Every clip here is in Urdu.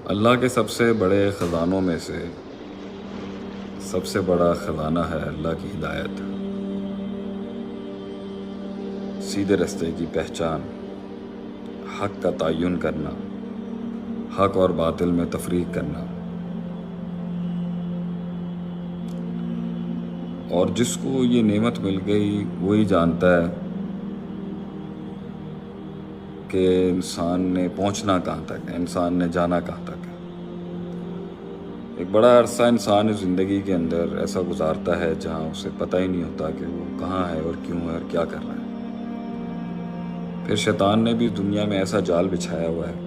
اللہ کے سب سے بڑے خزانوں میں سے سب سے بڑا خزانہ ہے اللہ کی ہدایت، سیدھے راستے کی پہچان، حق کا تعین کرنا، حق اور باطل میں تفریق کرنا۔ اور جس کو یہ نعمت مل گئی وہی جانتا ہے کہ انسان نے پہنچنا کہاں تک ہے، انسان نے جانا کہاں تک ہے۔ ایک بڑا عرصہ انسان اس زندگی کے اندر ایسا گزارتا ہے جہاں اسے پتہ ہی نہیں ہوتا کہ وہ کہاں ہے اور کیوں ہے اور کیا کر رہا ہے۔ پھر شیطان نے بھی دنیا میں ایسا جال بچھایا ہوا ہے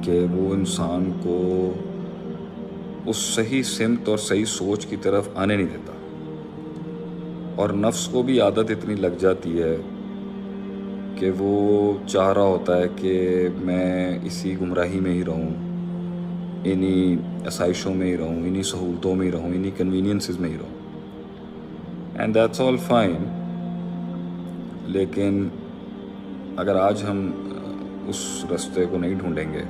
کہ وہ انسان کو اس صحیح سمت اور صحیح سوچ کی طرف آنے نہیں دیتا، اور نفس کو بھی عادت اتنی لگ جاتی ہے کہ وہ چاہ رہا ہوتا ہے کہ میں اسی گمراہی میں ہی رہوں، انہی آسائشوں میں ہی رہوں، انہی سہولتوں میں ہی رہوں، انہی کنوینئنسز میں ہی رہوں، اینڈ دیٹس آل فائن۔ لیکن اگر آج ہم اس راستے کو نہیں ڈھونڈیں گے،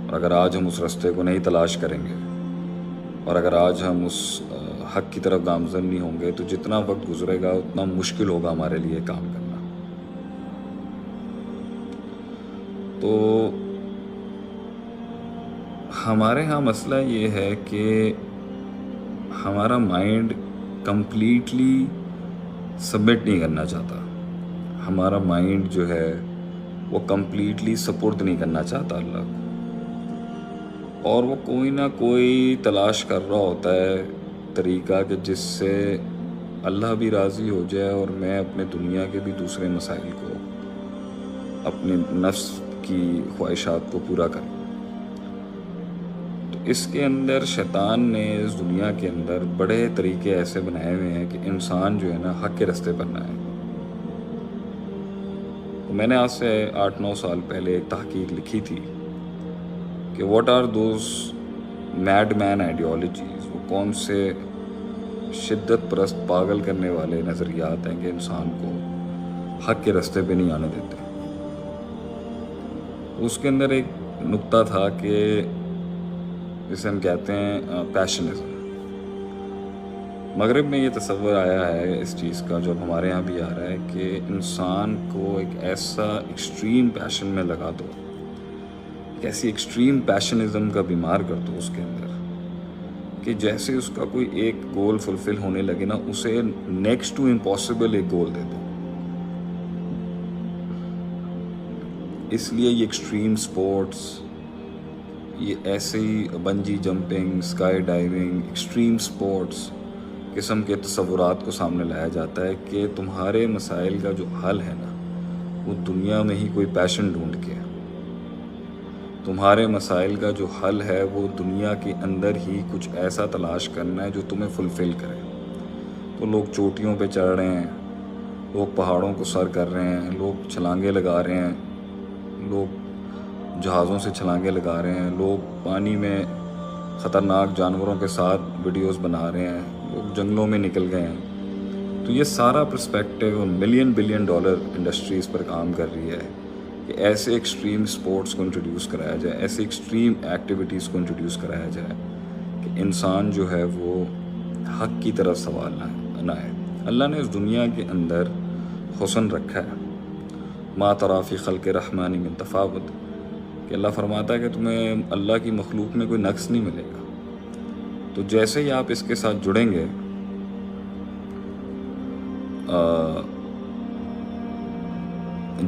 اور اگر آج ہم اس راستے کو نہیں تلاش کریں گے، اور اگر آج ہم اس حق کی طرف گامزن نہیں ہوں گے، تو جتنا وقت گزرے گا اتنا مشکل ہوگا ہمارے لیے کام کرنا۔ تو ہمارے ہاں مسئلہ یہ ہے کہ ہمارا مائنڈ کمپلیٹلی سبمٹ نہیں کرنا چاہتا، ہمارا مائنڈ جو ہے وہ کمپلیٹلی سپرد نہیں کرنا چاہتا اللہ کو، اور وہ کوئی نہ کوئی تلاش کر رہا ہوتا ہے طریقہ کہ جس سے اللہ بھی راضی ہو جائے اور میں اپنے دنیا کے بھی دوسرے مسائل کو، اپنے نفس کی خواہشات کو پورا کروں۔ تو اس کے اندر شیطان نے اس دنیا کے اندر بڑے طریقے ایسے بنائے ہوئے ہیں کہ انسان جو ہے نا حق کے راستے پر نہ ہے۔ تو میں نے آج سے 8-9 سال پہلے ایک تحقیق لکھی تھی کہ what are those made man ideologies, وہ کون سے شدت پرست پاگل کرنے والے نظریات ہیں کہ انسان کو حق کے راستے پہ نہیں آنے دیتے۔ اس کے اندر ایک نقطہ تھا کہ جسے ہم کہتے ہیں پیشنزم۔ مغرب میں یہ تصور آیا ہے اس چیز کا، جو اب ہمارے ہاں بھی آ رہا ہے، کہ انسان کو ایک ایسا ایکسٹریم پیشن میں لگا دو، ایک ایسی ایکسٹریم پیشنزم کا بیمار کر دو اس کے اندر کہ جیسے اس کا کوئی ایک گول فلفل ہونے لگے نا، اسے نیکسٹ ٹو امپاسبل ایک گول دے دو۔ اس لیے یہ ایکسٹریم سپورٹس، یہ ایسے ہی bungee jumping, skydiving, extreme sports قسم کے تصورات کو سامنے لایا جاتا ہے کہ تمہارے مسائل کا جو حل ہے نا وہ دنیا میں ہی کوئی پیشن ڈھونڈ کے، تمہارے مسائل کا جو حل ہے وہ دنیا کے اندر ہی کچھ ایسا تلاش کرنا ہے جو تمہیں فلفل کرے۔ تو لوگ چوٹیوں پہ چڑھ رہے ہیں، لوگ پہاڑوں کو سر کر رہے ہیں، لوگ چھلانگیں لگا رہے ہیں، لوگ جہازوں سے چھلانگیں لگا رہے ہیں، لوگ پانی میں خطرناک جانوروں کے ساتھ ویڈیوز بنا رہے ہیں، لوگ جنگلوں میں نکل گئے ہیں۔ تو یہ سارا perspective million billion dollar industries پر کام کر رہی ہے کہ ایسے ایکسٹریم سپورٹس کو انٹروڈیوس کرایا جائے، ایسے ایکسٹریم ایکٹیویٹیز کو انٹروڈیوس کرایا جائے کہ انسان جو ہے وہ حق کی طرف سوال نہ ہے۔ اللہ نے اس دنیا کے اندر حسن رکھا ہے، ما تری فی خلق الرحمن من تفاوت، کہ اللہ فرماتا ہے کہ تمہیں اللہ کی مخلوق میں کوئی نقص نہیں ملے گا۔ تو جیسے ہی آپ اس کے ساتھ جڑیں گے،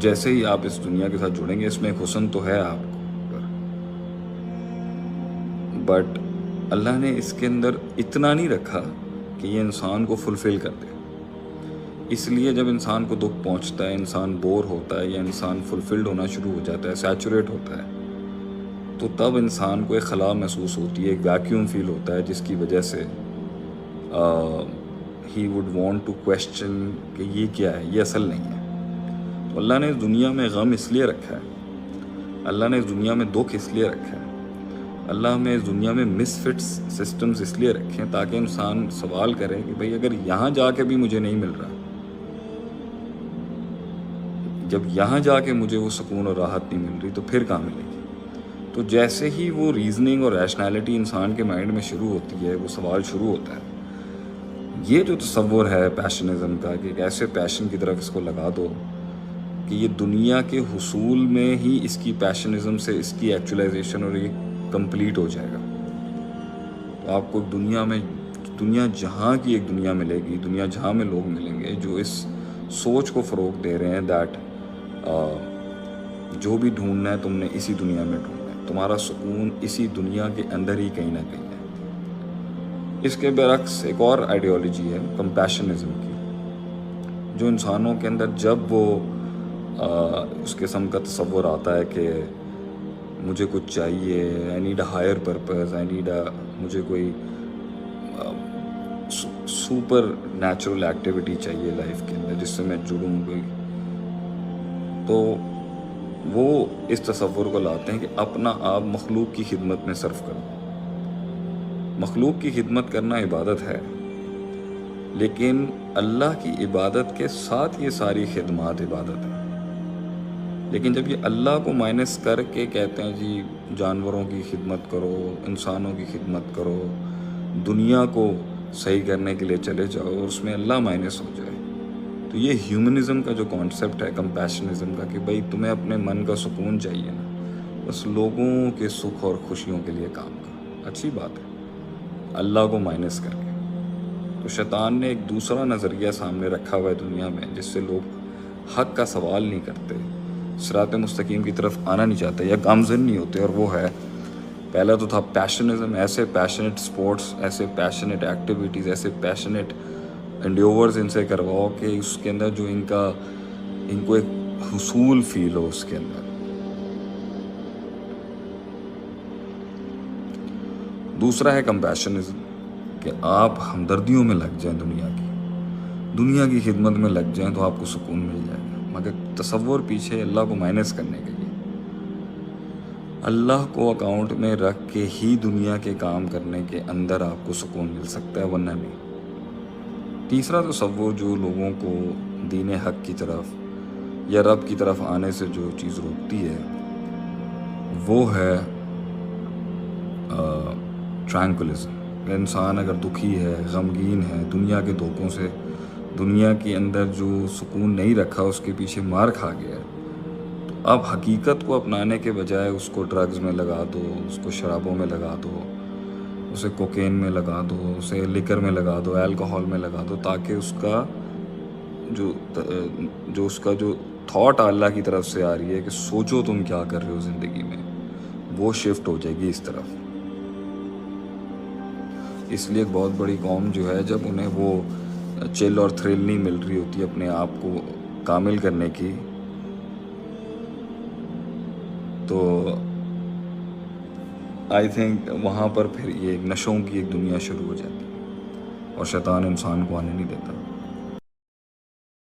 جیسے ہی آپ اس دنیا کے ساتھ جڑیں گے، اس میں ایک حسن تو ہے آپ کو، بٹ اللہ نے اس کے اندر اتنا نہیں رکھا کہ یہ انسان کو فلفل کر دے۔ اس لیے جب انسان کو دکھ پہنچتا ہے، انسان بور ہوتا ہے یا انسان فلفلڈ ہونا شروع ہو جاتا ہے، سیچوریٹ ہوتا ہے، تو تب انسان کو ایک خلا محسوس ہوتی ہے، ایک ویکیوم فیل ہوتا ہے، جس کی وجہ سے ہی وڈ وانٹ ٹو کویسچن کہ یہ کیا ہے، یہ اصل نہیں ہے۔ تو اللہ نے اس دنیا میں غم اس لیے رکھا ہے، اللہ نے اس دنیا میں دکھ اس لیے رکھا ہے، اللہ نے اس دنیا میں مس فٹس سسٹمز اس لیے رکھے ہیں تاکہ انسان سوال کرے کہ بھئی اگر یہاں جا کے بھی مجھے نہیں مل رہا، جب یہاں جا کے مجھے وہ سکون اور راحت نہیں مل رہی تو پھر کہاں ملے گی؟ تو جیسے ہی وہ ریزننگ اور ریشنالٹی انسان کے مائنڈ میں شروع ہوتی ہے، وہ سوال شروع ہوتا ہے، یہ جو تصور ہے پیشنزم کا کہ ایک ایسے پیشن کی طرف اس کو لگا دو کہ یہ دنیا کے حصول میں ہی اس کی پیشنزم سے اس کی ایکچولائزیشن اور یہ کمپلیٹ ہو جائے گا، تو آپ کو دنیا جہاں کی ایک دنیا ملے گی، دنیا جہاں میں لوگ ملیں گے جو اس سوچ کو فروغ دے رہے ہیں دیٹ جو بھی ڈھونڈنا ہے تم نے اسی دنیا میں ڈھونڈنا ہے، تمہارا سکون اسی دنیا کے اندر ہی کہیں نہ کہیں ہے۔ اس کے برعکس ایک اور آئیڈیالوجی ہے کمپیشنزم کی، جو انسانوں کے اندر جب وہ اس قسم کا تصور آتا ہے کہ مجھے کچھ چاہیے، I need a higher purpose, مجھے کوئی سپر نیچرل ایکٹیویٹی چاہیے لائف کے اندر جس سے میں جڑوں گی، تو وہ اس تصور کو لاتے ہیں کہ اپنا آپ مخلوق کی خدمت میں صرف کرو۔ مخلوق کی خدمت کرنا عبادت ہے، لیکن اللہ کی عبادت کے ساتھ یہ ساری خدمات عبادت ہے۔ لیکن جب یہ اللہ کو مائنس کر کے کہتے ہیں جی جانوروں کی خدمت کرو، انسانوں کی خدمت کرو، دنیا کو صحیح کرنے کے لیے چلے جاؤ، اور اس میں اللہ مائنس ہو جائے، تو یہ ہیومنزم کا جو کانسیپٹ ہے کمپیشنزم کا کہ بھائی تمہیں اپنے من کا سکون چاہیے نا، بس لوگوں کے سکھ اور خوشیوں کے لیے کام کرو، اچھی بات ہے، اللہ کو مائنس کر کے۔ تو شیطان نے ایک دوسرا نظریہ سامنے رکھا ہوا ہے دنیا میں جس سے لوگ حق کا سوال نہیں کرتے، صراط مستقیم کی طرف آنا نہیں چاہتے یا گامزن نہیں ہوتے، اور وہ ہے پہلا تو تھا پیشنزم، ایسے پیشنیٹ سپورٹس، ایسے پیشنیٹ ایکٹیویٹیز، ایسے پیشنیٹ انڈیورز ان سے کرواؤ کہ اس کے اندر جو ان کو ایک حصول فیل ہو اس کے اندر۔ دوسرا ہے کمپیشنزم کہ آپ ہمدردیوں میں لگ جائیں، دنیا کی خدمت میں لگ جائیں تو آپ کو سکون مل جائے گا، مگر تصور پیچھے اللہ کو مائنس کرنے کے لیے، اللہ کو اکاؤنٹ میں رکھ کے ہی دنیا کے کام کرنے کے اندر آپ کو سکون مل سکتا ہے، ورنہ نہیں۔ تیسرا تصور جو لوگوں کو دین حق کی طرف یا رب کی طرف آنے سے جو چیز روکتی ہے وہ ہے ٹرانکولزم۔ انسان اگر دکھی ہے، غمگین ہے، دنیا کے دھوکوں سے، دنیا کے اندر جو سکون نہیں رکھا اس کے پیچھے مار کھا گیا ہے، تو اب حقیقت کو اپنانے کے بجائے اس کو ڈرگز میں لگا دو، اس کو شرابوں میں لگا دو، اسے کوکین میں لگا دو، اسے لیکر میں لگا دو، الکوہول میں لگا دو، تاکہ اس کا جو تھاٹ اللہ کی طرف سے آ رہی ہے کہ سوچو تم کیا کر رہے ہو زندگی میں، وہ شفٹ ہو جائے گی اس طرف۔ اس لیے ایک بہت بڑی قوم جو ہے جب انہیں وہ چل اور تھرل نہیں مل رہی ہوتی اپنے آپ کو کامل کرنے کی، تو آئی تھنک وہاں پر پھر یہ نشوں کی ایک دنیا شروع ہو جاتی ہے اور شیطان انسان کو آنے نہیں دیتا۔